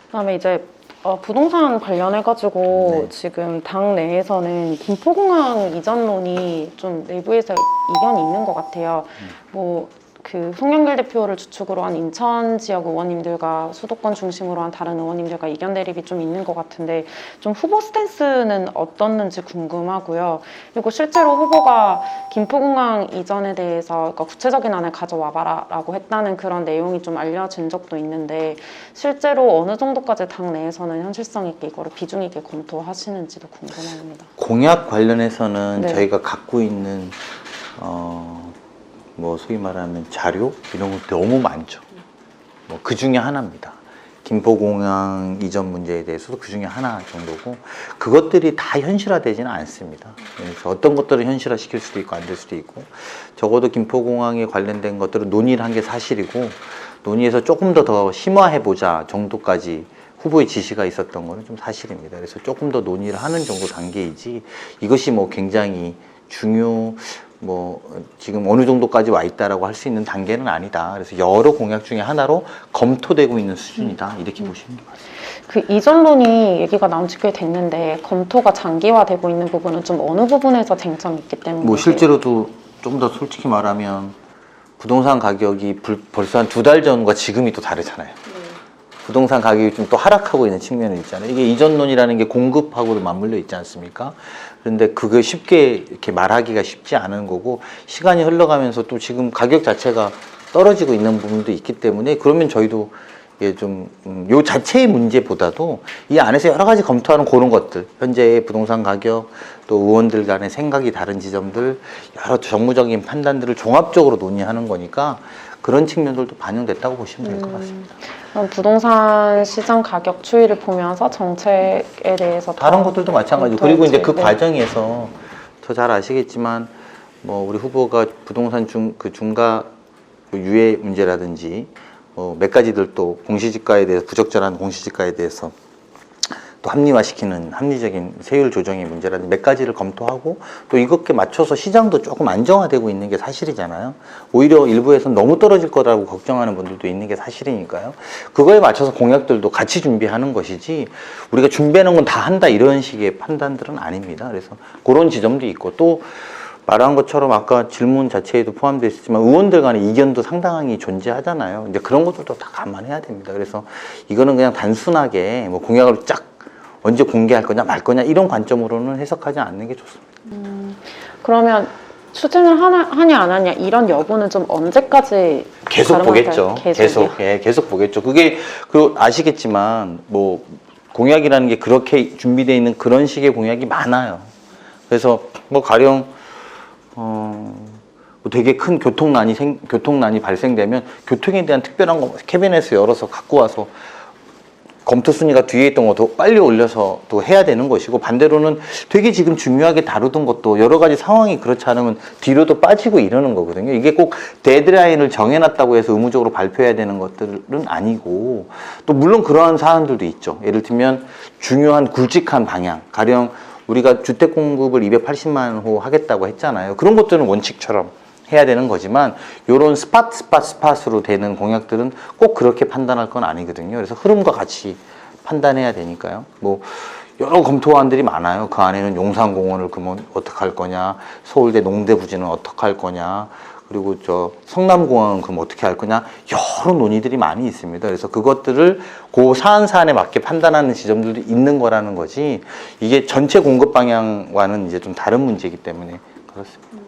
그다음에 이제 부동산 관련해가지고 네. 지금 당 내에서는 김포공항 이전론이 좀 내부에서 이견이 있는 것 같아요. 뭐 그 송영길 대표를 주축으로 한 인천 지역 의원님들과 수도권 중심으로 한 다른 의원님들과 이견 대립이 좀 있는 것 같은데 좀 후보 스탠스는 어떻는지 궁금하고요. 그리고 실제로 후보가 김포공항 이전에 대해서 그러니까 구체적인 안을 가져와봐라라고 했다는 그런 내용이 좀 알려진 적도 있는데 실제로 어느 정도까지 당 내에서는 현실성 있게 이거를 비중 있게 검토하시는지도 궁금합니다. 공약 관련해서는 네. 저희가 갖고 있는 뭐 소위 말하면 자료 이런 것도 너무 많죠. 뭐 그 중에 하나입니다. 김포공항 이전 문제에 대해서도 그 중에 하나 정도고 그것들이 다 현실화되지는 않습니다. 그래서 어떤 것들은 현실화시킬 수도 있고 안 될 수도 있고 적어도 김포공항에 관련된 것들은 논의를 한 게 사실이고 논의해서 조금 더 심화해보자 정도까지 후보의 지시가 있었던 거는 좀 사실입니다. 그래서 조금 더 논의를 하는 정도 단계이지 이것이 뭐 굉장히 뭐 지금 어느 정도까지 와 있다라고 할 수 있는 단계는 아니다. 그래서 여러 공약 중에 하나로 검토되고 있는 수준이다. 이렇게 보시면 될 것 같습니다. 그 이전론이 얘기가 나온 지 꽤 됐는데 검토가 장기화되고 있는 부분은 좀 어느 부분에서 쟁점이 있기 때문에 뭐 실제로도 좀 더 솔직히 말하면 부동산 가격이 벌써 한 2달 전과 지금이 또 다르잖아요. 부동산 가격이 좀 또 하락하고 있는 측면이 있잖아요. 이게 이전론이라는 게 공급하고도 맞물려 있지 않습니까? 그런데 그거 쉽게 이렇게 말하기가 쉽지 않은 거고 시간이 흘러가면서 또 지금 가격 자체가 떨어지고 있는 부분도 있기 때문에 그러면 저희도 이게 좀 요 자체의 문제보다도 이 안에서 여러 가지 검토하는 그런 것들 현재의 부동산 가격 또 의원들 간의 생각이 다른 지점들 여러 정무적인 판단들을 종합적으로 논의하는 거니까 그런 측면들도 반영됐다고 보시면 될 것 같습니다. 그럼 부동산 시장 가격 추이를 보면서 정책에 대해서 다른 것들도 마찬가지고 그리고 이제 그 네. 과정에서 더 잘 아시겠지만 뭐 우리 후보가 부동산 중과 유예 문제라든지 몇 가지들 또 공시지가에 대해서 부적절한 공시지가에 대해서 또 합리화시키는 합리적인 세율 조정의 문제라든지 몇 가지를 검토하고 또 이것에 맞춰서 시장도 조금 안정화되고 있는 게 사실이잖아요. 오히려 일부에서는 너무 떨어질 거라고 걱정하는 분들도 있는 게 사실이니까요. 그거에 맞춰서 공약들도 같이 준비하는 것이지 우리가 준비하는 건 다 한다 이런 식의 판단들은 아닙니다. 그래서 그런 지점도 있고 또 말한 것처럼 아까 질문 자체에도 포함되어 있었지만 의원들 간의 이견도 상당히 존재하잖아요. 이제 그런 것들도 다 감안해야 됩니다. 그래서 이거는 그냥 단순하게 뭐 공약을 쫙 언제 공개할 거냐 말 거냐 이런 관점으로는 해석하지 않는 게 좋습니다. 그러면 추진을 하냐 안 하냐 이런 여부는 좀 언제까지 계속 보겠죠. 계속이요? 계속 보겠죠. 그게 그 아시겠지만 뭐 공약이라는 게 그렇게 준비되어 있는 그런 식의 공약이 많아요. 그래서 뭐 가령 되게 큰 교통난이 발생되면 교통에 대한 특별한 거 캐비넷을 열어서 갖고 와서 검토 순위가 뒤에 있던 것도 빨리 올려서 또 해야 되는 것이고 반대로는 되게 지금 중요하게 다루던 것도 여러 가지 상황이 그렇지 않으면 뒤로도 빠지고 이러는 거거든요. 이게 꼭 데드라인을 정해놨다고 해서 의무적으로 발표해야 되는 것들은 아니고 또 물론 그러한 사안들도 있죠. 예를 들면 중요한 굵직한 방향 가령 우리가 주택 공급을 280만 호 하겠다고 했잖아요. 그런 것들은 원칙처럼 해야 되는 거지만 이런 스팟으로 되는 공약들은 꼭 그렇게 판단할 건 아니거든요. 그래서 흐름과 같이 판단해야 되니까요. 뭐 여러 검토안들이 많아요. 그 안에는 용산공원을 그러면 어떻게 할 거냐, 서울대 농대부지는 어떻게 할 거냐, 그리고 저 성남공항은 그럼 어떻게 할 거냐, 여러 논의들이 많이 있습니다. 그래서 그것들을 그 사안에 맞게 판단하는 지점들도 있는 거라는 거지 이게 전체 공급 방향과는 이제 좀 다른 문제이기 때문에 그렇습니다.